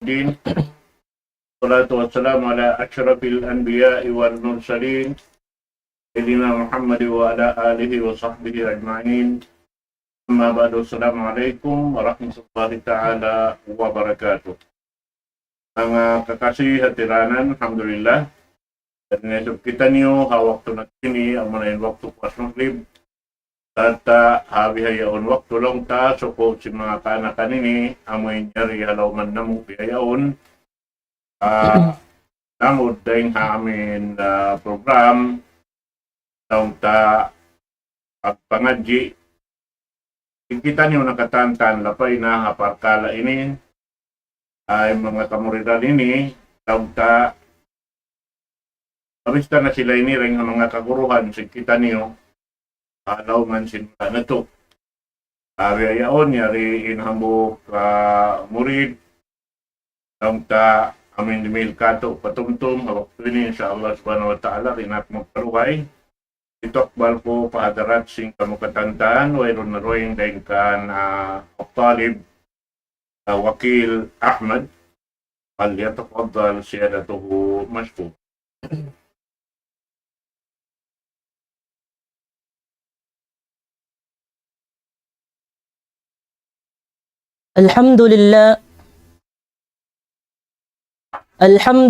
الدين والصلاة والسلام على أشرف الأنبياء والمرسلين سيدنا محمد وعلى آله وصحبه أجمعين. أما بعد، السلام عليكم warahmatullahi ta'ala wabarakatuh. Mga kakasih hatiranan, alhamdulillah. Dan nesok kita niyo hawak to na kini ang manayin waktu pas maghrib. Tata habi hayaon waktu long ta suko si mga kanakan ini amoy nyari halaw man namu hayaon. Namud dahing amin program long ta pagpangadji. Kita niyo nakatantan lapay na haparkala ini ay mga kamuridan ini long ta abista na sila ini ring mga kaguruhan si kita niyo. Alaw man sinta na to. Ayaon yari inhambok murid. Nang ta amin dimil kato patumtum. Hawak ini insyaAllah subhanahu wa ta'ala rinat magparuhay. Itokbal ko pahadarat sing kamukatantaan. Wairon na roing dahil kan Talib Wakil Ahmad. Falyatafaddal siyadatuhu mashkur. الحمد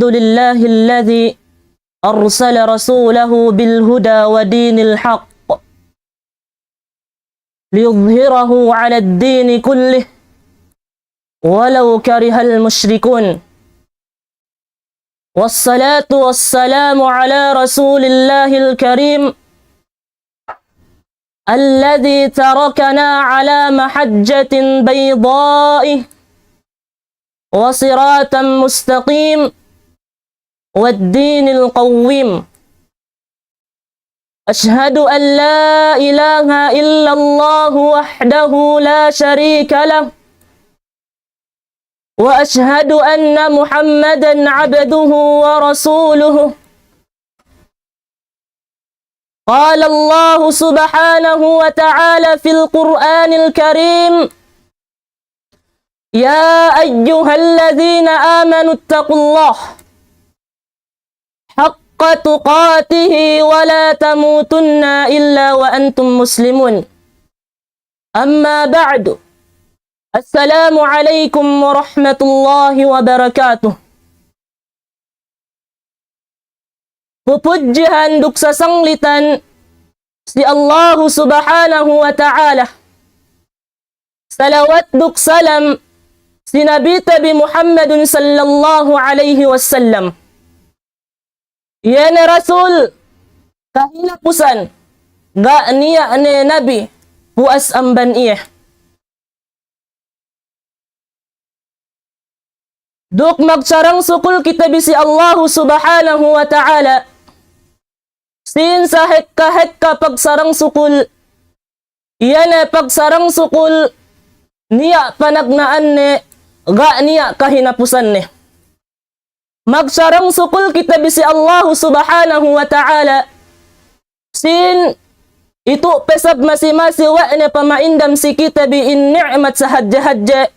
لله الذي أرسل رسوله بالهدى ودين الحق ليظهره على الدين كله ولو كره المشركون. والصلاة والسلام على رسول الله الكريم الذي تركنا على محجة بيضاء وصراطا مستقيم والدين القويم. أشهد أن لا إله إلا الله وحده لا شريك له وأشهد أن محمدا عبده ورسوله. قال الله سبحانه وتعالى في القرآن الكريم: يا أيها الذين آمنوا اتقوا الله حق تقاته ولا تموتن إلا وأنتم مسلمون. أما بعد، السلام عليكم ورحمة الله وبركاته. Pupudjihan duk sa sanglitan si Allah subhanahu wa ta'ala. Salawat duk salam si Nabi Tabi Muhammadun sallallahu alaihi wasallam. Yan Rasul kahinapusan ga niya ne Nabi buas amban iya. Duk magsarang sukul kita bisi Allah subhanahu wa ta'ala. Sin sa hekka pagsarang sukul, iyan pagsarang sukul, niya panagnaan ne, ga niya kahinapusan ne. Magsarang sukul kita bisi Allah subhanahu wa ta'ala, sin itu pesab masi-masi wa ne pamaindam si kita bi in ni'mat sa hadja-hadja,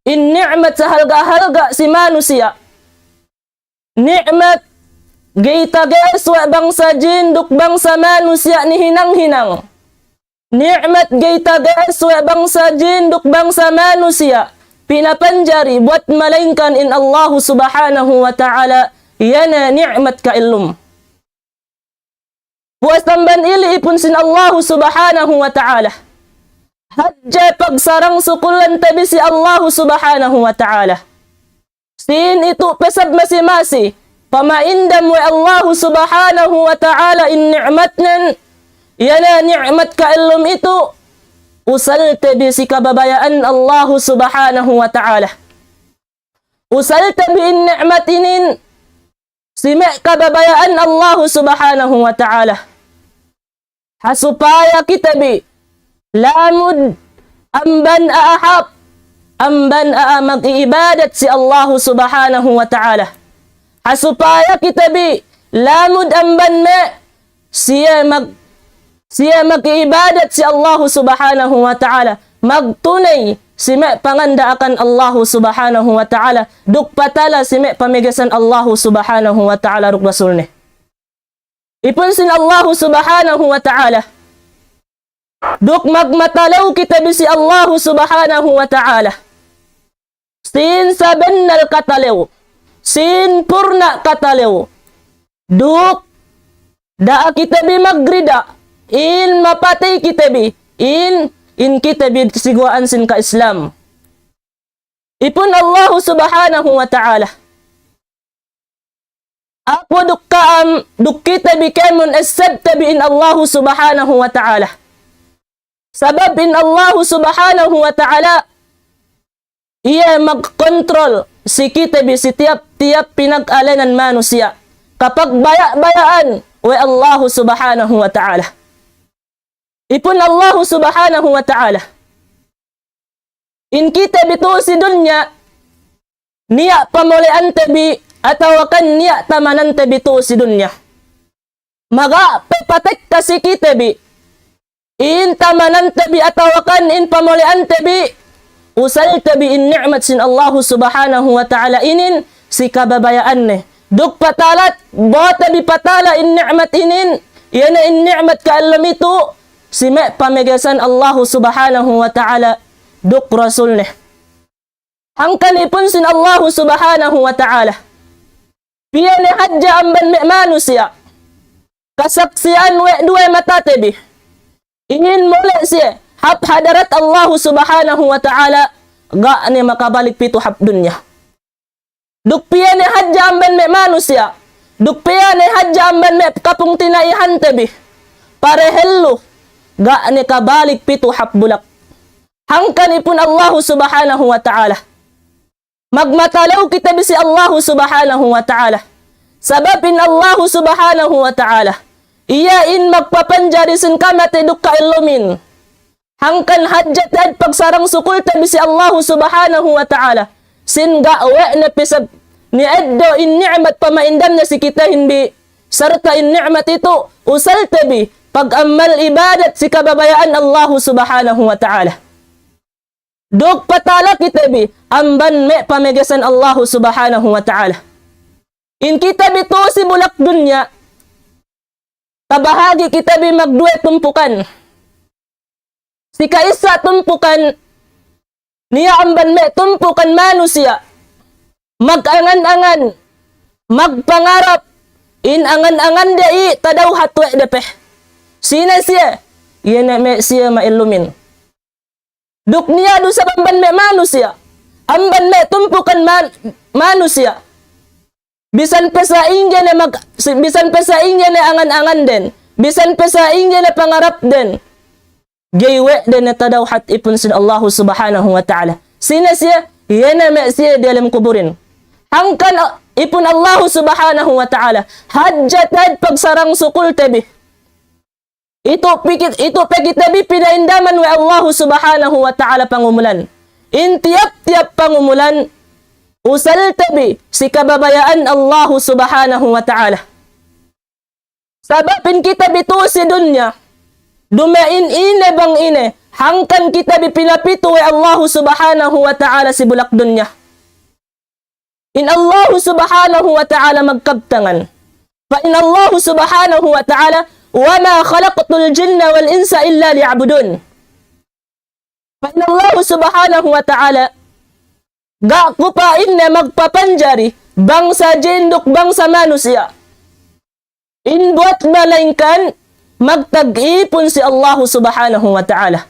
in ni'mat sa halga-halga si manusia. Ni'mat Gaita wa bangsa jin duk bangsa manusia ni hinang-hinang. Ni'mat gaita wa bangsa jin duk bangsa manusia. Pinapanjari buat malainkan in Allah subhanahu wa ta'ala. Yana ni'mat ka ilum. Buat tamban ili ipun sin Allah subhanahu wa ta'ala. Hadja pagsarang sukulan tabi si Allah subhanahu wa ta'ala. Sin itu pesab masi-masi. Pamaindam wa Allah subhanahu wa ta'ala in ni'matnan. Yana ni'mat ka ilum itu. Usalte bisi kababayaan Allah subhanahu wa ta'ala. Usalte bi in ni'mat inin. Sime kababayaan Allah subhanahu wa ta'ala. Hasupaya kita bi. Lamud amban aahap. Amban mag-iibadat si Allah subhanahu wa ta'ala. Hasupaya kita bi lamud amban me siya mag-ibadat si Allah subhanahu wa ta'ala magtunay sime panganda akan Allah subhanahu wa ta'ala. Duk patala sime pamigasan Allah subhanahu wa ta'ala ruk rasul ni. Ipun sin Allah subhanahu wa ta'ala. Duk magmatalaw kita bisi Allah subhanahu wa ta'ala. Sin sabennal katalew. Sin purna katalew. Duk da kita bi magrida. In mapatay kita bi. In kita bi siguan sin ka Islam. Ipun Allah subhanahu wa ta'ala. Ako duk kita bi kamun asabta bi in Allah subhanahu wa ta'ala. Sabab in Allah subhanahu wa ta'ala iya magkontrol si kita bi si tiap pinag-alanan manusia. Kapag baya-bayaan wa Allah subhanahu wa ta'ala. Ipun Allah subhanahu wa ta'ala. In kita bito si dunya, niya pamulian tabi atau kan niya tamanan tabi to si dunya. Maga papatek kasi kita bi. In tamanan tabi atau kan in pamulian tabi, usal tabi in ni'mat sin Allah subhanahu wa ta'ala inin si kababayaan ne. Duk patalat, bota bi patala in ni'mat inin, yana in ni'mat kaalam ito, si me pamigasan Allah subhanahu wa ta'ala, duk rasul ne. Hangkan ipun sin Allah subhanahu wa ta'ala. Piya ni hadja amban me manusia. Kasaksian we dua matatebi. Ingin mula siya, hap hadarat Allah subhanahu wa ta'ala, ga ni makabalik pito hap dunya. Dukpiya ni hadja amban me manusia. Dukpiya ni hadja amban me kapung tinaihan tabi. Parehelo, ga ni kabalik pito hap bulak. Hangkan ipun Allah subhanahu wa ta'ala. Magmatalaw kita bisi Allah subhanahu wa ta'ala. Sababin Allah subhanahu wa ta'ala. Iya in magpapanjari sin kamate dukka ilumin. Hangkan hadjat at pagsarang sukul tabisi Allah subhanahu wa ta'ala. Sin ga'we na pisab ni addo in ni'mat pamaindam na si kita hindi. Sarta in ni'mat ito usal tabi pag-amal ibadat si kababayaan Allah subhanahu wa ta'ala. Duk patala kita bi amban me pamigasan Allah subhanahu wa ta'ala. In kita bito si bulak dunya, kabahagi kita bi magduwe tumpukan. Si kaisa tumpukan, niya amban me tumpukan manusia. Mag-angan-angan, magpangarap, in angan-angan dai tadaw hatwe depeh. Sina siya? Yan me siya mailumin. Duk niya do sa amban me manusia. Amban me tumpukan manusia. Bisan pa sa ingya na angan-angan din. Bisan pa sa ingya na pangarap din. Gaywe din na tadawhat ipun sin Allah subhanahu wa ta'ala. Sina siya? Yan na me siya dalam kuburin. Hangkan ipun Allah subhanahu wa ta'ala. Hadjatad pagsarang sukul tabi. Ito pekit tabi pinaindaman wa Allah subhanahu wa ta'ala pangumulan. In tiap-tiap pangumulan, usal tabi si kababayaan Allah subhanahu wa ta'ala. Sababin kita bito si dunya, dumain ine bang ine, hangkan kita bipinapito wa Allah subhanahu wa ta'ala si bulak dunya. In Allah subhanahu wa ta'ala magkabtangan. Fa in Allah subhanahu wa ta'ala, وَمَا خَلَقْتُ الْجِنَّ وَالْإِنسَ إِلَّا لِيَعْبُدُونَ. Fa in Allah subhanahu wa ta'ala, ga kupain na magpapanjari bangsa jinduk bangsa manusia. Inbuat malaingkan magtag-ipon si Allah subhanahu wa ta'ala.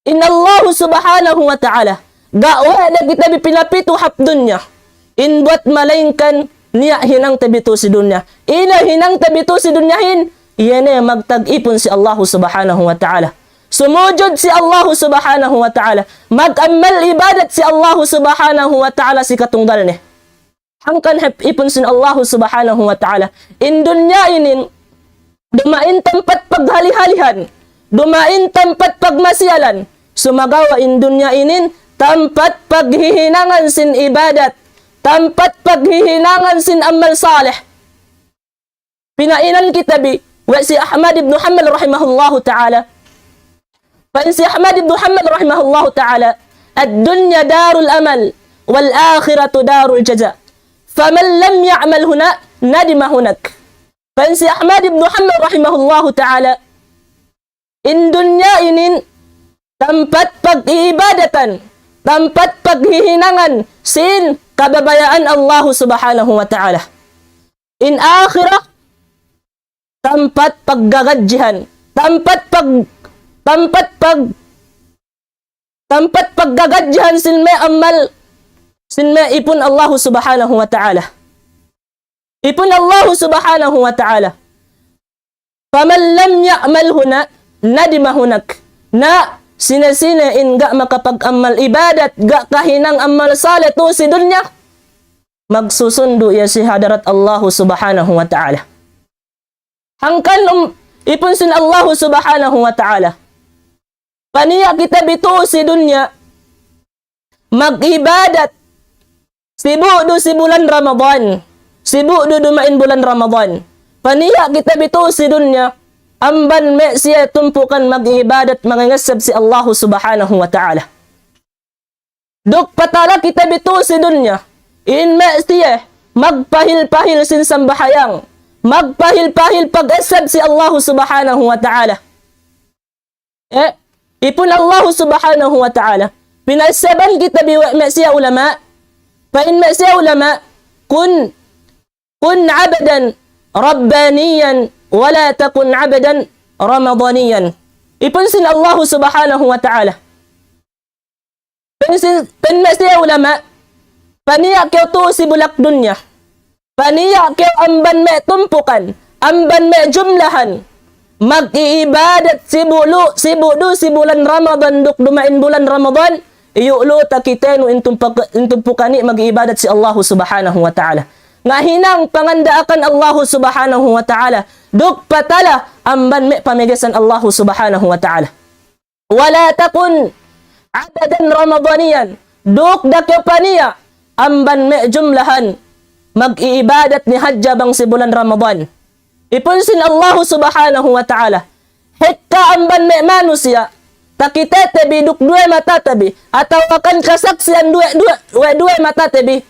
In Allah subhanahu wa ta'ala ga wala kita bipinapito hap dunya. Inbuat malaingkan niya hinang tabito si dunya. Ina hinang tabito si dunyahin, iyan ay magtag-ipon si Allah subhanahu wa ta'ala. Sumujud si Allah subhanahu wa ta'ala. Mag-amal ibadat si Allah subhanahu wa ta'ala si katunggal ni. Hangkan ipon sin Allah subhanahu wa ta'ala. In dunya inin, dumain tempat paghali-halihan. Dumain tempat pagmasyalan. Sumagawa in dunya inin, tempat paghihinangan sin ibadat. Tempat paghihinangan sin amal salih. Pinainan kita bi, wa si Ahmad ibn Hanbal rahimahullahu ta'ala. Si Ahmad ibn Hanbal rahimahullahu ta'ala, الدنيا دار الأمل والآخرة دار الجزاء فمن لم يعمل هنا ندم هناك. فإنسي أحمد بن محمد رحمه الله تعالى in dunia ini tempat pag-iibadatan, tempat paghihinangan, sin kababayaan Allah subhanahu wa ta'ala. In akhirah, tempat paggagajihan, tempat paggagajihan sin may amal, sin may ipun Allah subhanahu wa ta'ala. Ipun Allah subhanahu wa ta'ala. Faman lam ya'mal huna nadima hunak, na sina-sina in gak makapag-amal ibadat, gak kahinang amal saleh tu si dunya, magsusundo ya si hadarat Allah subhanahu wa ta'ala. Hangkan ipunsin Allah subhanahu wa ta'ala. Paniya kita bitu si dunya, mag-ibadat, sibudo si bulan Ramadan, sibudo dumain bulan Ramadan. Paniya kita bitu si dunya, amban me siya tumpukan mag-ibadat mangangasab si Allah subhanahu wa ta'ala. Duk patala kita bitu si dunya, in me siya magpahil-pahil sin sambahayang, magpahil-pahil pag-asab si Allah subhanahu wa ta'ala. Ipun Allah subhanahu wa ta'ala, pinasaban kita biwa me siya ulama, fa in me siya ulama, kun abadan rabbaniyan wala takun abadan ramadaniyan. Ipunsin Allah subhanahu wa ta'ala. Penmasiya ulama, paniya kyo tu si bulak dunya, paniya kyo amban me tumpukan, amban me jumlahan, mag-iibadat si bulan Ramadan, duk dumain bulan Ramadan, iyulo takitenu intumpukani mag-iibadat si Allah subhanahu wa ta'ala. Nga hinang pangandaakan Allah subhanahu wa ta'ala, duk patala amban me pamigasan Allah subhanahu wa ta'ala. Wala takun abadan ramadaniyan, duk dakyo paniya amban me jumlahan, mag-iibadat ni hajja bang si bulan Ramadan. Ipunsin Allah subhanahu wa ta'ala, hekka amban me manusia, takitete duk dua matatabi, atau akan kasaksian dua matatabi,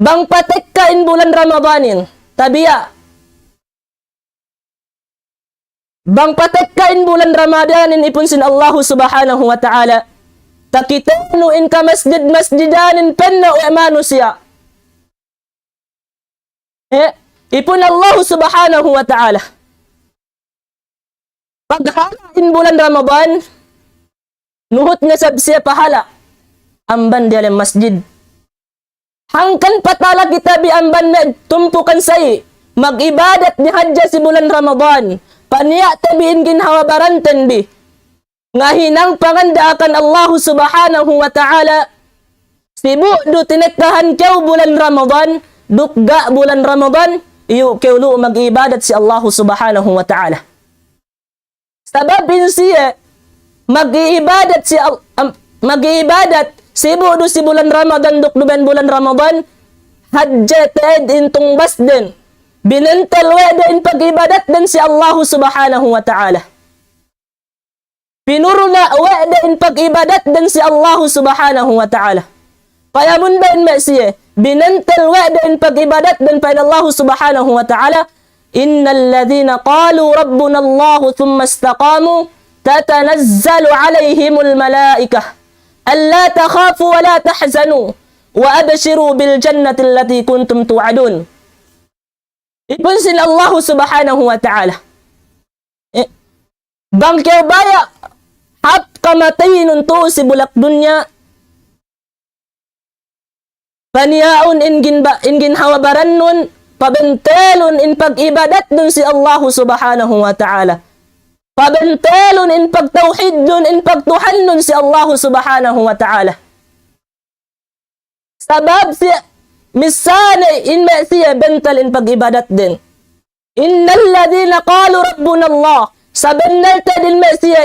bang patek kain bulan Ramadanin, tabiya. Bang patek kain bulan Ramadanin ipunsin Allah subhanahu wa ta'ala, takitenu in ka masjidanin penna o manusia. Ipun Allah subhanahu wa ta'ala. Paghalain bulan Ramadan, nuhut nga sabsiya pahala, amban di alam masjid. Hangkan patala kita bi amban me tumpukan say, mag-ibadat ni hajja si bulan Ramadan, paniya tabiin ginhawa barantan bi, ngahinang pangandaakan Allah subhanahu wa ta'ala, sibu do tinektahan kyaw bulan Ramadan, dukga bulan Ramadan, iyo kewlo mag-ibadat si Allah subhanahu wa ta'ala. Sababin siya, mag-ibadat, sibu do si bulan Ramadan, dukduban bulan Ramadan, hajjated intong basden, binental weda in pag-ibadat din si Allah subhanahu wa ta'ala. Pinuruna weda in pag-ibadat din si Allah subhanahu wa ta'ala. Kaya mundan siya, binental weda in pag-ibadat din pa Allah subhanahu wa ta'ala, innal ladhina qalu rabbuna Allah thumma istaqamu, tatanazzalu alayhimul malaikah, alla takhafu wa la tahzanu wa abshiru bil jannati allati kuntum tu'adun. Ipunsin Allah subhanahu wa ta'ala, bangkyaw baya hap kamatayin to si bulak dunya, paniyaon in ginhawabaran nun, pabentelon in pag-ibadat dun si Allah subhanahu wa ta'ala, pabentelon in pagtawhid dun, in pagtuhan nun si Allah subhanahu wa ta'ala. Sabab siya misali in siya bental in pag-ibadat din. Innal ladhina qalu rabbuna Allah, sabennalta din siya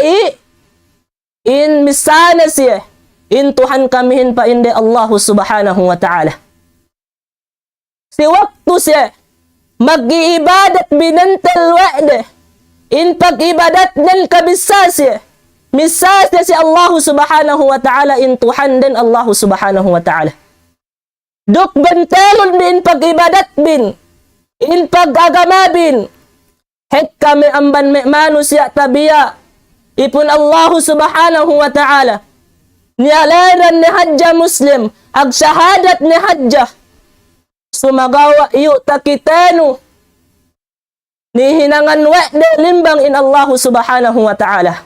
in misana siya, in Tuhan kamihin pa indi Allah subhanahu wa ta'ala. Si waktu siya mag-iibadat binantal wa'de, in pag-ibadat ng kabisa siya, misasya si Allah subhanahu wa ta'ala in Tuhan din Allah subhanahu wa ta'ala. Duk bantalon bin pag-ibadat bin, in pag-agama bin, hek kami amban me manusia tabiya, ipun Allah subhanahu wa ta'ala, nialaran ni hajja muslim, ag syahadat ni hajja, sumagawa iyo takitanu, ni hinangan de limbang in Allah subhanahu wa ta'ala.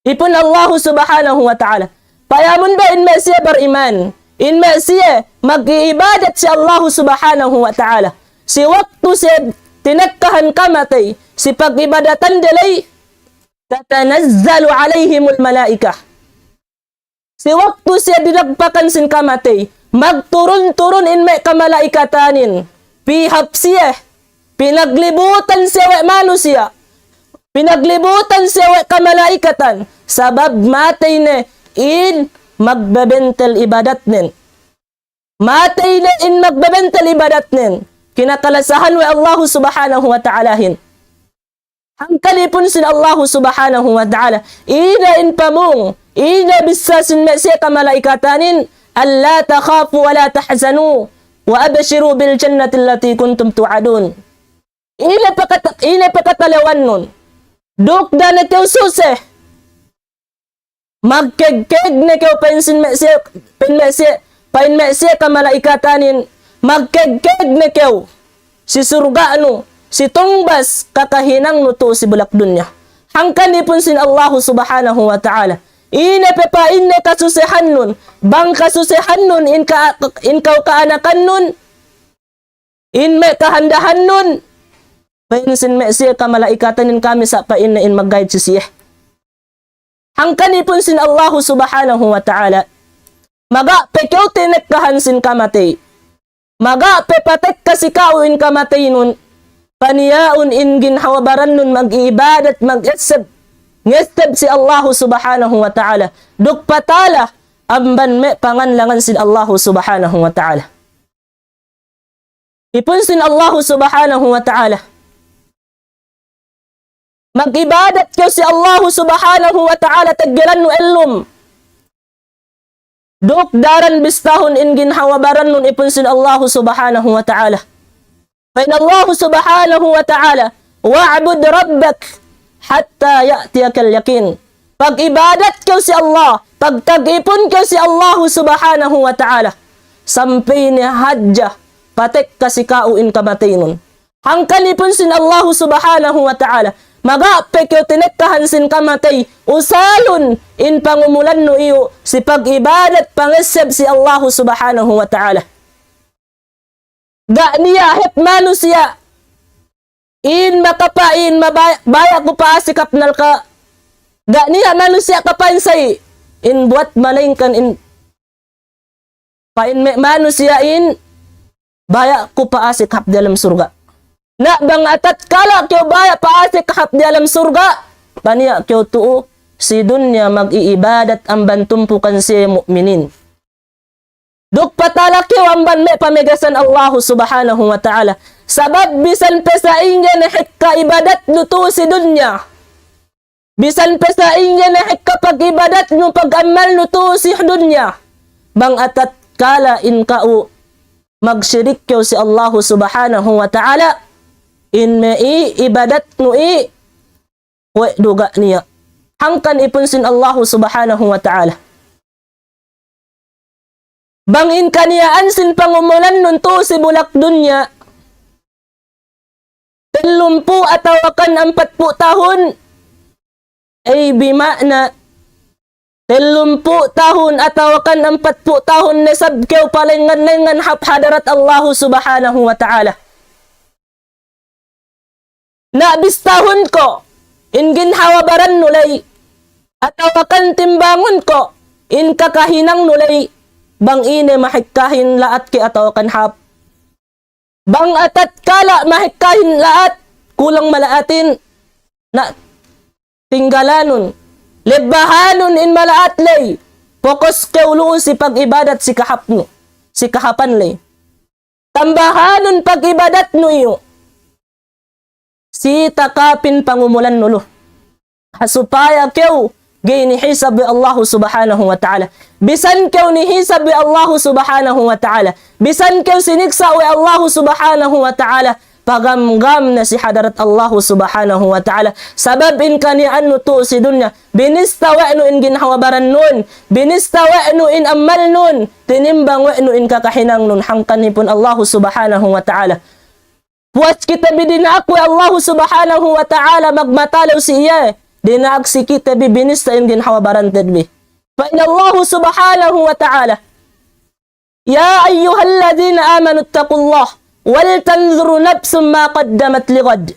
Ipun Allah subhanahu wa ta'ala, payamun ba in mesya beriman, in mesya mag-iibadat si Allah subhanahu wa ta'ala. Si waktu si tinagkahan kamatay, si pag-ibadatan dalay, tatanazzalu alayhimul malaika. Si waktu si dinagpakan sin kamatay, magturun-turun in may kamalaikatanin, pihap siya, pinaglibutan siya wa manusia, pinaglibutan siya wa kamalaikatan, sabab matay na in magbabentel ibadat nin. Matay na in magbabentel ibadat nin. Kinakalasahan wa Allah subhanahu wa ta'alahin. Ang kalipon sin Allah subhanahu wa ta'ala. Ina in pamong, ina bisa sin mesya kamalaikatanin, alla takhafu wa la tahzanu, wa abashiru bil jannati allati kuntum tu'adun. Ina pakatalawan nun. Dukda na tiyo suseh. Magkegkeg na kayo painmesya kamalaikatanin, magkegkeg na kayo si surga ano, si tungbas kakahinang nuto si bulak dunya. Hangkan ipon sin Allah subhanahu wa ta'ala. Ina pepain na kasusihan nun, bang kasusihan nun, in kaanakan nun, in may kahandahan nun, painsin mesya kamalaikatanin kami sa pain na in mag-guide si siya. Hangkan ipon sin Allah subhanahu wa ta'ala, maga pekyaw tinekkahan sin kamatay, maga pepatek kasikawin kamatay nun, paniyaun in ginhawabaran nun mag-iibadat, mag-isab, ngestab si Allah subhanahu wa ta'ala, duk patala, amban me panganlangan sin Allah subhanahu wa ta'ala. Ipon sin Allah subhanahu wa ta'ala, mag-ibadat kayo si Allah subhanahu wa ta'ala taggiran no elum. Duk daran bistahon in ginhawabaran nun ipon sin Allah subhanahu wa ta'ala. Fain Allah subhanahu wa ta'ala, wa'bud rabbak hatta ya'tiyakal yakin. Pag-ibadat kayo si Allah, pagtag-ipon kayo si Allah subhanahu wa ta'ala, sampay ni hajja, patek kasikauin kamatay nun. Hangkan ipon sin Allah subhanahu wa ta'ala, magapek yung tinekkahan sin kamatay, usalon in pangumulan no iyo, si pag-ibadat pangeseb si Allah subhanahu wa ta'ala. Ga niya hep manusia, in makapain, mabaya ko pa asikap nal ka, ga niya manusia kapain say, in buat malingkan, in pain manusia in, baya ko pa asikap dalam surga. Na bang atat kala kyo baya paasik kahap di alam surga, paniya kyo tuo si dunya mag-iibadat ang bantumpukan si mu'minin. Duk patala kyo amban me pamigasan Allah subhanahu wa ta'ala, sabab bisan pesaingya na hikka ibadat nuto si dunya, bisan pesaingya na hikka pag-ibadat no pag-amal nuto si dunya, bang atat kala in kao magsyirik kyo si Allah subhanahu wa ta'ala, in mei ibadat nui we duga niya. Hangkan ipon sin Allah subhanahu wa ta'ala, bangin kaniyaan sin pangumulan nun to si bulak dunya, 30 atawakan 40 tahun, ay bimakna 30 tahun atawakan 40 tahun na sabkew palingan-lingan hadarat Allah subhanahu wa ta'ala. Na bistahon ko, in ginhawabaran nulay, at awakan timbangon ko, in kakahinang nulay, bang ine mahikahin laat ki atawakan hap. Bang atat kala mahikahin laat, kulang malaatin, na tinggalanon, lebahanon in malaat lay, fokus ke uluon si pag-ibadat si kahapno, si kahapan lay. Tambahanon pag-ibadat no iyo, si takapin pangumulan nulo. Supaya kew ginihisab bi Allah subhanahu wa ta'ala. Bisan kew nihisab bi Allah subhanahu wa ta'ala. Bisan kew siniksa wi Allah subhanahu wa ta'ala. Pagamgam na si hadarat Allah subhanahu wa ta'ala. Sabab in kanian to si dunya. Binista wa'nu in ginhawabaran nun. Binista wa'nu in amal nun. Tinimbang wa'nu in kakahinang nun. Hangkanipun Allah subhanahu wa ta'ala. Puas kita bidinak wi Allah subhanahu wa ta'ala magmatalaw si iya. Dinaag si kita binista in ginhawabaran tadbi. Fa in Allah subhanahu wa ta'ala. Ya ayyuhalladhina amanu attaqullah. وَلْتَنْظُرُ نَفْسٌ مَا قَدَّمَتْ لِغَدٍ.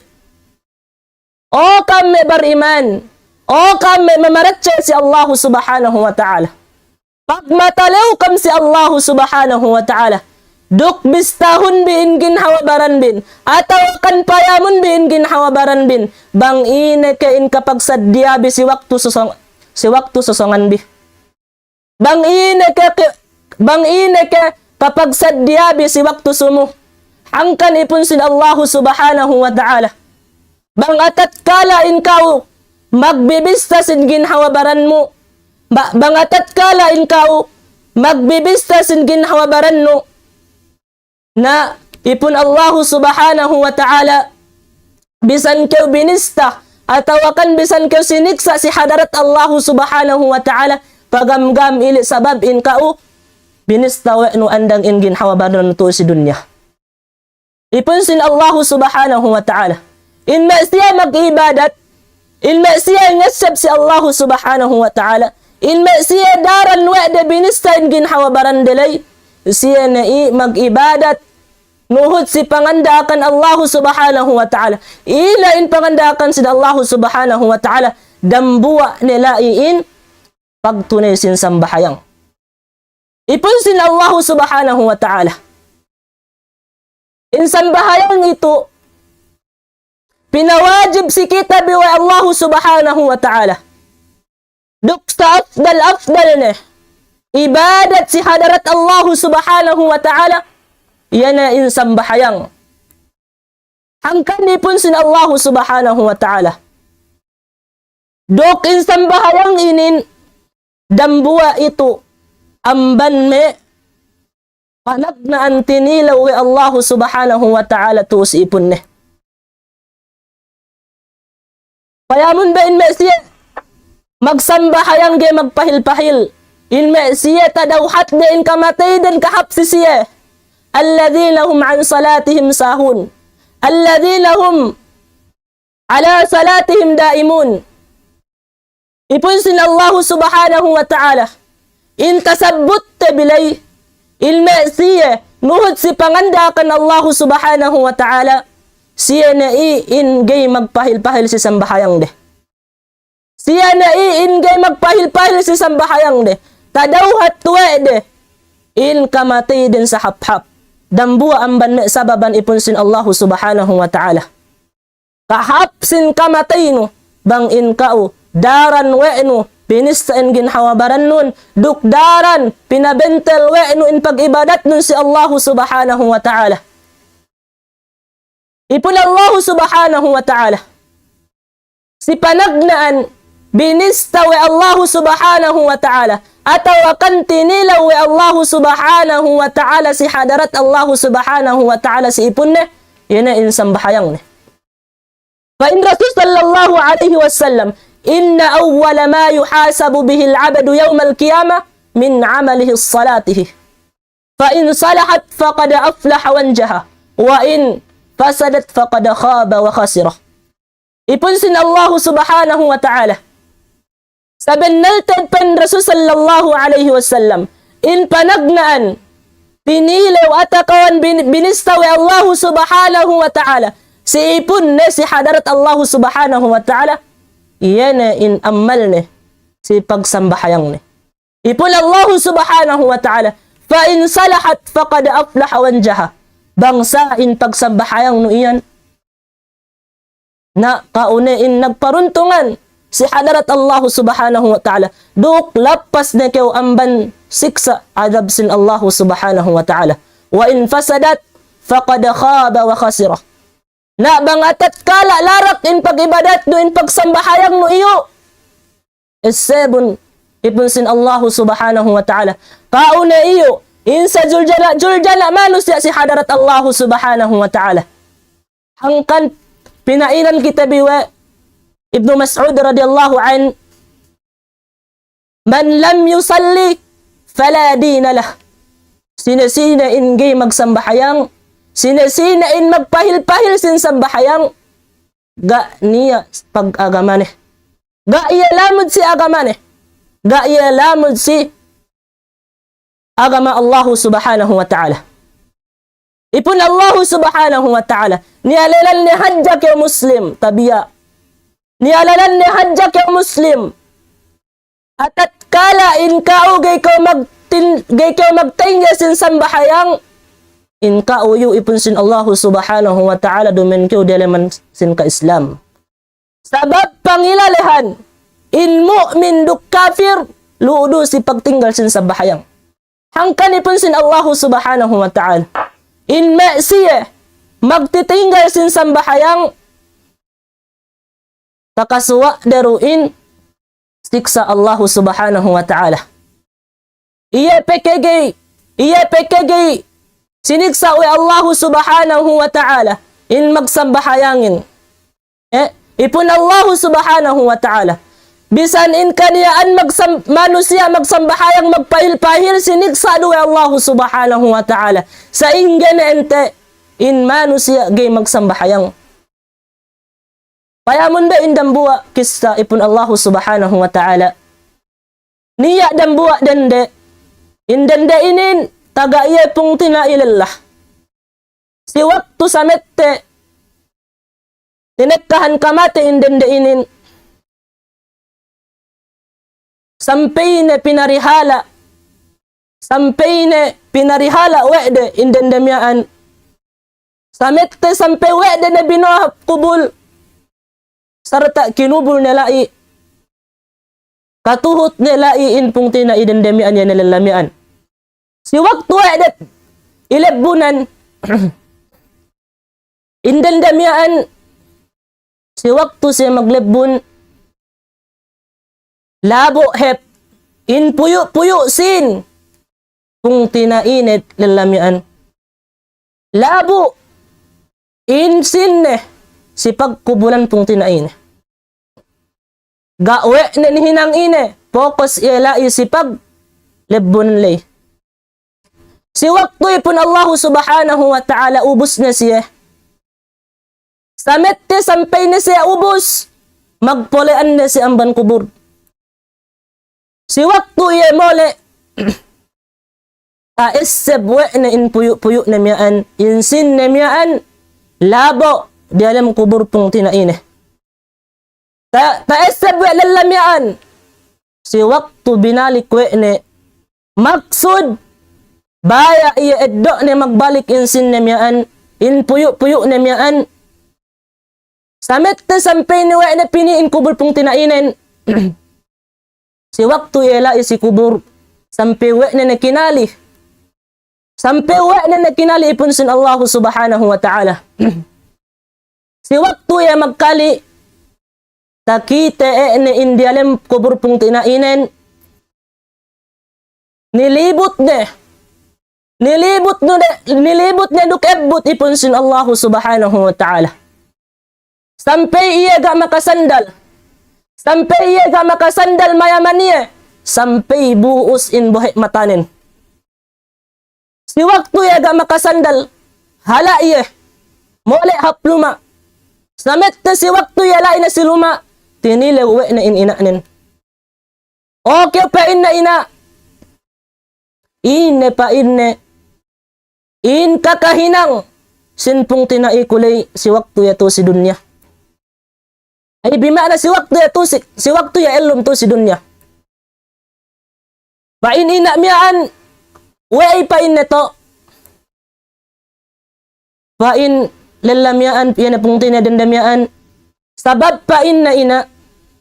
O kami beriman, o kami memaratsa si Allah subhanahu wa ta'ala. Pagmatalaw kam si Allah subhanahu wa ta'ala. Duk bistahun bin ginhawabaran bin. Ataw kan payamun bin ginhawabaran bin. Bang ine ka in kapag saddiabi si waktu sosongan bi. Bang ine ka kapag saddiabi si waktu sumu. Angkan ipun sin Allah subhanahu wa ta'ala. Bang atat kala in kau magbibista sin ginhawabaran mo. Bang atat kala in kau magbibista sin ginhawabaran mo. Na ipun Allah subhanahu wa ta'ala bisan kau binista atawakan bisan kau siniksa si hadarat Allah subhanahu wa ta'ala pagamgam ili sabab in kau binista wa'nu andang in ginhawabaran to si dunya. Ipunsin Allah subhanahu wa ta'ala. In siya mag-ibadat, in siya ngasab si Allah subhanahu wa ta'ala, in siya daran wa'da binista in ginhawabaran delay, siya na mag-ibadat, nuhod si pangandakan Allah subhanahu wa ta'ala. Ila in pangandakan si Allah subhanahu wa ta'ala, dambuwa nila iin, pagtunay sin sambahayang. Ipunsin Allah subhanahu wa ta'ala. Insan bahayang ito, pinawajib si kita biwa Allah subhanahu wa ta'ala. Duk sa afdal na, ibadat si hadarat Allah subhanahu wa ta'ala, yan na insan bahayang. Hangkan nipun sin Allah subhanahu wa ta'ala. Duk insan bahayang inin, dambuwa ito, amban me, panag na ang tinilaw ay Allah subhanahu wa ta'ala to si ipon ne. Payamun ba in siya magsambahayang ge magpahil-pahil. In siya tadawhat na in kamatay din kahapsi siya. Alladhina hum an salatihim sahun. Alladhina hum ala salatihim daimun. Ipon sin Allah subhanahu wa ta'ala. In tasabbut bilay. Ilma siya, nuhod si pangandakan Allah subhanahu wa ta'ala, siya na in-gay magpahil-pahil si sambahayang de. Siya na in-gay magpahil-pahil si sambahayang de. Tadawhat tuwe de, in kamatay din sa hap-hap. Dambuwa ang banme sababan ipunsin Allah subhanahu wa ta'ala. Kahapsin kamatay no, bang in kao, daran we no, pinista in ginhawabaran nun, dukdaran, pinabentel we'nu in pag-ibadat nun si Allah subhanahu wa ta'ala. Ipun Allah subhanahu wa ta'ala. Si panagnaan, binista we Allah subhanahu wa ta'ala. Atawakan tinilaw we Allah subhanahu wa ta'ala si hadarat Allah subhanahu wa ta'ala si ipun ne, yun na insang bahayang ne. Fa in Rasul sallallahu alaihi wasallam, Inna awwala ma yuhasabu bihi al-'abdu yawm al-qiyamah min 'amalihi as-salatihi. Fa in salahat faqad aflaha wa anjaha wa in fasadat faqad khaba wa khasira. Ipunsin Allah subhanahu wa ta'ala. Saben naltad pan Rasul sallallahu alaihi wasallam in panagnaan pinilaw atakawan binistawi Allah subhanahu wa ta'ala si ipun ne si hadarat Allah subhanahu wa ta'ala. Iyan na in amal ne si pagsambahayang ne. Ipun Allah subhanahu wa ta'ala. Fa in salahat faqad aflaha wa anjaha. Bangsa in pagsambahayang no iyan. Na kaune in nagparuntungan si hadarat Allah subhanahu wa ta'ala. Duk lapas na kayo amban siksa adab sin Allah subhanahu wa ta'ala. Wa in fasadat faqad khaba wa khasira. Na bangatat kala larak in pag-ibadat no in pagsambahayang no iyo. Esebon ipon sin Allah subhanahu wa ta'ala. Kauna iyo insa juljana malus ya si hadarat Allah subhanahu wa ta'ala. Hangkan pinainan kita biwa Ibnu Mas'ud radhiyallahu an, man lam yusalli fala dina lah. Sina-sina in gay magsambahayang, sina-sina in magpahil-pahil sin sambahayang, ga niya pag-agamane. Ga iya lamod si agamane. Ga iya lamod si agama Allah subhanahu wa ta'ala. Ipun Allah subhanahu wa ta'ala. Nialalan ni hajjak ya muslim, tabiya. Nialalan ni hajjak ya muslim. Atat kala in kao gay ko magtingga sin sambahayang, in kao yu ipun sin Allah subhanahu wa ta'ala dumen kyo deleman sin ka Islam. Sabab pangilalihan, in mu'min duk kafir, luudo si pagtinggal sin sambahayang. Hangkan ipun sin Allah subhanahu wa ta'ala. In ma'siyah, magtitinggal sin sambahayang, takaswa daruin siksa Allah subhanahu wa ta'ala. Iya pekegay siniksa uy Allah subhanahu wa ta'ala in magsambahayangin. Ipun Allah subhanahu wa ta'ala. Bisan in kaniyaan manusia magsambahayang magpahil-pahil siniksa uy Allah subhanahu wa ta'ala. Sa inggan ente in manusia gay magsambahayang. Payamun ba in dambua kisah ipun Allah subhanahu wa ta'ala. Niya dambua dende. In dende inin taga iya pong tinailallah. Si waktu samette tinekkahan kamate in dende inin. Sampai ne pinarihala wede in dende miyaan. Samette sampai wede na binohap kubul. Sarta kinubul nilai katuhut nilai in pung tina idendemian yan nilalamian. Si waktu edet ilebunan indendemian si waktu siya maglebun labo hep in puyo sin pung tina init lalamian. Labo in sin si pagkubulan pong tinain. Gawe na hinang ine, focus ila si pag lebon lay. Si waktu ipon Allah subhanahu wa ta'ala ubos na siya. Samette sampay na siya ubos, magpolean na siya ang bankubur. Si waktu iya mole, taesebwe na in puyo na miyaan, insin na miyaan, labo, di alam kubur pong tinaine. Taesebwe lalamian. Si waktu binalik ne maksud baya iya eddo ne magbalik insin na miyaan, in puyo na miyaan. Samette sampay ni na piniin kubur pong tinainen. Si waktu iya si kubur sampay na nakinali. Sampay na nakinali ipun sin Allah subhanahu wa ta'ala. Si waktu ya magkali takite ne indialem kubur pung tinainen nilibot ne dukebot ipun sin Allah subhanahu wa ta'ala. Sampai iya ga makasandal mayaman niya, sampai buus in buhik matanin. Si waktu iya ga makasandal hala iya mole hapluma. Samette si waktu yalay na si luma, tinilewe na inanin. Okay pa ina. Ine pa ine. In kakahinang, sinpong tinaikulay si waktu yato si dunya. Ay bima na si waktu yato si waktu ya elom to si dunya. Pa ina miyaan, way pa ine to. Pa lalamian piyan pung tinadandamian sabab pa in na ina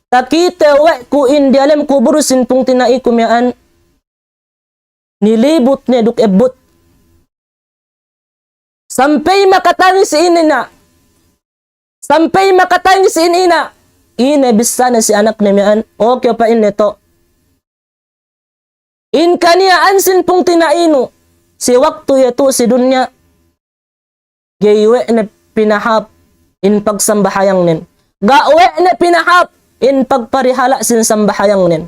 takita we ku in dialam kuburusin pung tinai kumyaan nilibot ne duk ebot sampai makatani si inina Sampay makatay si inina. Ina bisa na si anak nimian. Okay pa in ito. In kaniya ansin pong tinaino. Si waktu yato si dunya. Gaywe na pinahap in pagsambahayang nin. Gawe na pinahap in pagparihala sin sambahayang nin.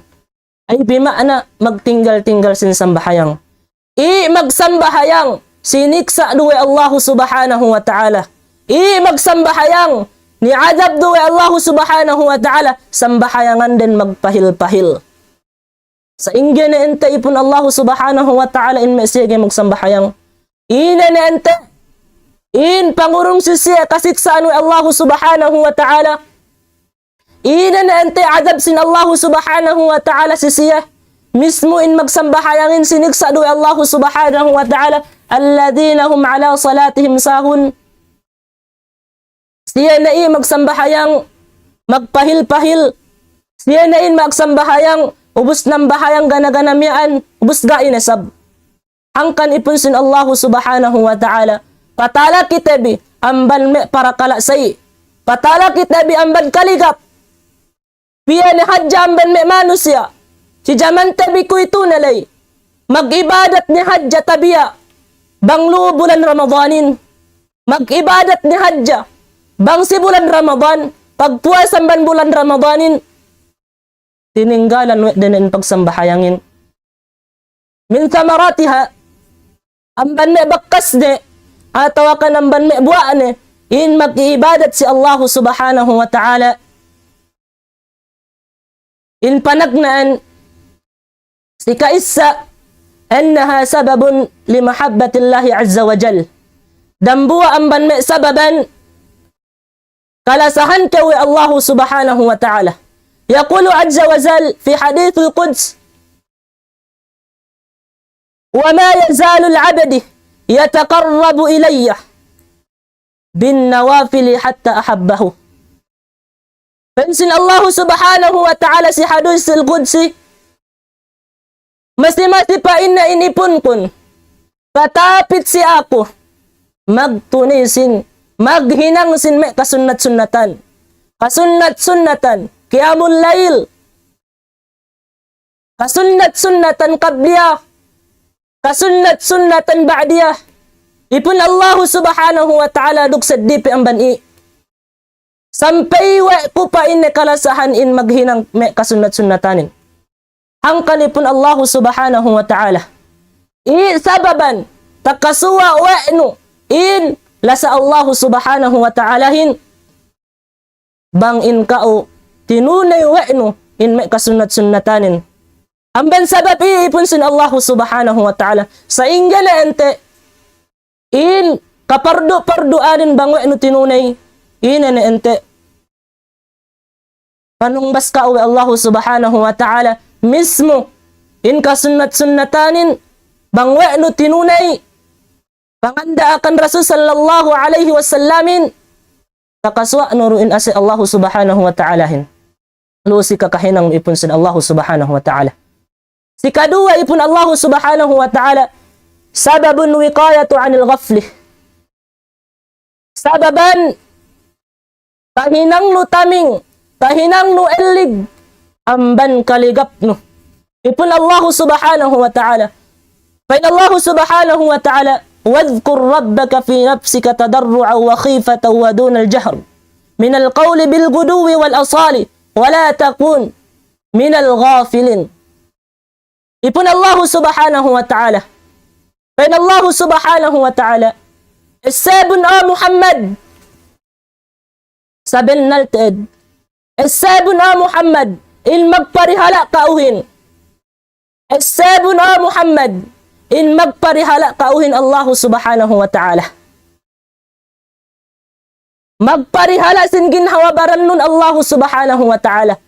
Ay bimaana magtinggal-tinggal sin sambahayang. Magsambahayang siniksa duwe Allah subhanahu wa ta'ala. Magsambahayang ni adab duwe Allah subhanahu wa ta'ala. Sambahayangan din magpahil-pahil. Sa ingge na ente ipon Allah subhanahu wa ta'ala in mesige magsambahayang. Ina na ente. Pangurong sisiya kasiksaan duwe Allah subhanahu wa ta'ala. Ina na ente adab sin Allah subhanahu wa ta'ala sisiya. Mismo in magsambahayangin siniksa duwe Allah subhanahu wa ta'ala. Alladhina hum ala salatihim sahun. Siya na magsambahayang magpahil-pahil. Siya na magsambahayang ubus ng bahayang ganaganamyaan. Ubus ga inasab. Angkan ipon sin Allah subhanahu wa ta'ala. Patala kitabi amban me para kalasay. Patala kitabi amban kaligap. Piya ni hadja amban me manusia. Si jaman tabi ko ito nalay. Mag-ibadat ni hadja tabiya. Banglo bulan Ramadanin. Mag-ibadat ni hadja. Bang si bulan Ramadan. Pagpuasan ban bulan Ramadanin. Tininggalan din pagsambahayangin. Min thamaratiha. Amban me bakkas ni. Atawakan amban me buwaan ni. In mag-ibadat si Allah subhanahu wa ta'ala. In panagnaan si kaisa annaha sababun li mahabbatillahi azza wa jal. Dambuwa amban me sababan kalasahan kawi Allah subhanahu wa ta'ala. Yaqulu azza wa jal fi hadith al-Quds wa ma yazalu al-'abdi yataqarrabu ilayya bin nawafil hatta ahabbahu. Pansin Allah subhanahu wa ta'ala si hadith al-Qudsi. Masti-masti pa ina inipon kun. Patapit si ako. Magtunisin. Maghinangsin me kasunat-sunnatan. Kasunat-sunnatan. Qiyamul layl. Kasunat-sunnatan qabliyah. Kasunat-sunnatan ba'diyah. Ipon Allah subhanahu wa ta'ala duksad dipi ang bani. Sampay wa ko pa in kalasahan in maghinang me kasunat-sunnatanin. Ang kanipon Allah subhanahu wa ta'ala. Sababan takasuwa wa inu in lasa Allah subhanahu wa ta'ala hin. Bang in kao tinunay wa inu in me kasunat-sunnatanin. Amban sabab ipon sin Allah subhanahu wa ta'ala. Sa ingga na ente in kapardo-pardoanin bang wa inu tinunay. Ina na ente. Panungbas ka uwi Allah subhanahu wa ta'ala. Mismo. In kasunat-sunnatanin. Bangwa no tinunay. Panganda akan Rasul sallallahu alaihi wasallamin. Kakaswa nuruin asi Allah subhanahu wa ta'ala hin. Lusi kakahinang ipon sin Allah subhanahu wa ta'ala. Si kadua ipon Allah subhanahu wa ta'ala. Sababun wiqayatu anil ghafli. Sababan tahinang no taming, tahinang no elig, amban kaligap no. Ipon Allah subhanahu wa ta'ala. Fain Allah subhanahu wa ta'ala, wadhkur rabbaka fi nafsika tadarru'a wa khifata wa dun al-jahr. Min al-qawli bil-guduwi wal-asali, wa la takun min al-ghafilin. Ipon Allah subhanahu wa ta'ala. Fain Allah subhanahu wa ta'ala, Sabun Muhammad. Saben nalted. Sabun Muhammad. In magparihala kauhin. Sabun Muhammad. In magparihala kauhin Allah subhanahu wa ta'ala. Magparihala sin ginhawabaran nun Allah subhanahu wa ta'ala.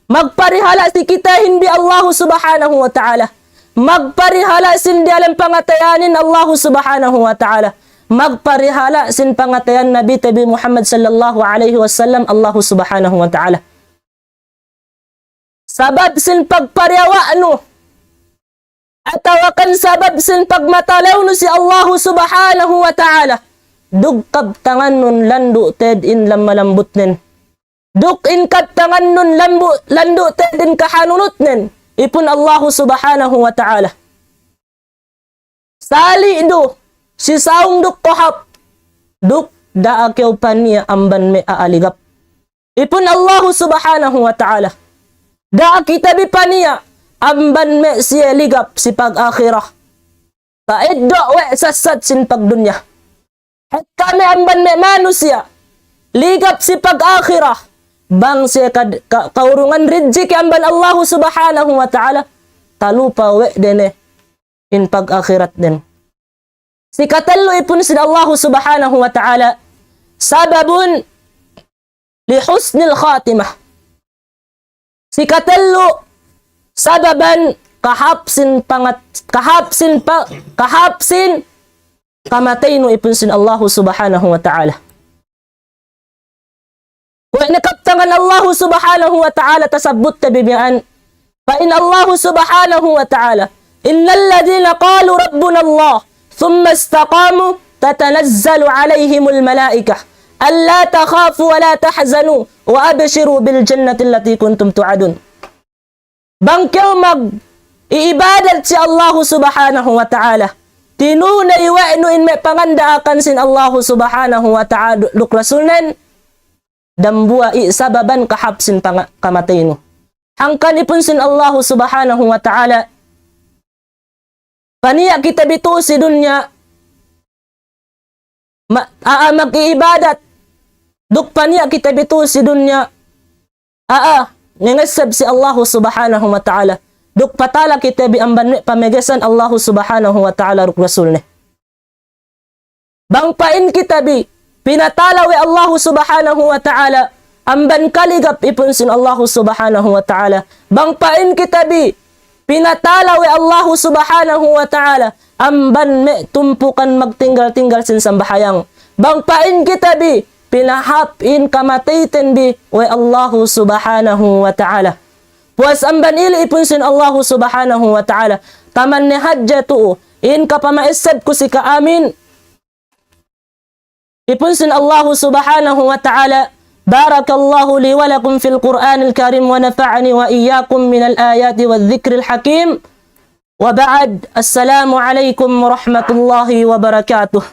Magparihala si kita hindi Allah subhanahu wa ta'ala. Magparihala sin di alam pangatayanin Allah subhanahu wa ta'ala. Magparihala sin pangatayan Nabi Tabi Muhammad sallallahu alaihi wasallam Allah subhanahu wa ta'ala. Sabab sin pagpariyawa ano? Atawakan sabab sin pagmatalaw no si Allah subhanahu wa ta'ala. dugkab tangan nun landu ted in lammalambut nen. Duk in kat tangan nun landu ted in kahanunut nen. Ipun Allah subhanahu wa ta'ala. Sali do, si saung duk kohap, duk daakyaw paniya amban me aaligap. Ipun Allah subhanahu wa ta'ala. Daakitabi paniya amban me siya ligap si pag-akhirah. Kaeddo we sasad sin pagdunya. At kami amban me manusia, ligap si pag-akhirah. Bang siya kaurungan ridji ki amban Allah subhanahu wa ta'ala. Talupa we dene in pag-akhirat din. Si katallo ipun sin Allah subhanahu wa ta'ala sababun li husnil khatimah. Si katallo sababan kahapsin kamatay no ipun sin Allah subhanahu wa ta'ala. Wa nakaptangan Allah subhanahu wa ta'ala tasabut tabibian. Fa in Allah subhanahu wa ta'ala innal ladhina qalu rabbuna Allah thumma istaqamu tatanazzalu alaihimul malaikah alla takhafu wa la tahzanu wa abshiru bil jannati allati kuntum tu'adun. Bangkaw mag iibadat si Allah subhanahu wa ta'ala. Tinunay wa'nu in may pangandaakan sin Allah subhanahu wa ta'ala duk rasulnan dambua sababan kahapsin kamatay no. Hangkan ipun sin Allah subhanahu wa ta'ala kaniya kita bitu si dunya mag-iibadat duk paniya kita bitu si dunya ngasab si Allah subhanahu wa ta'ala duk patala kita bi amban pamegasan Allah subhanahu wa ta'ala ruk rasulne. Bangpain kita bi pinatala we Allah subhanahu wa ta'ala amban kaligap ipun sin Allah subhanahu wa ta'ala. Bangpain kita bi pinatala we Allah subhanahu wa ta'ala amban me tumpukan magtinggal-tinggal sin sambahayang. Bangpain kita bi pinahapin kamatayten bi we Allah subhanahu wa ta'ala. Puas amban ili ipun sin Allah subhanahu wa ta'ala taman ni hajjatu in kapamaisab ko si kaamin. Ipunsin Allah subhanahu wa ta'ala. Barakallahu li wa lakum fil Qur'anil Karim wa nafa'ani wa iyyakum minal ayati wa dhikril hakim. Wa ba'd, assalamu alaikum warahmatullahi wabarakatuh.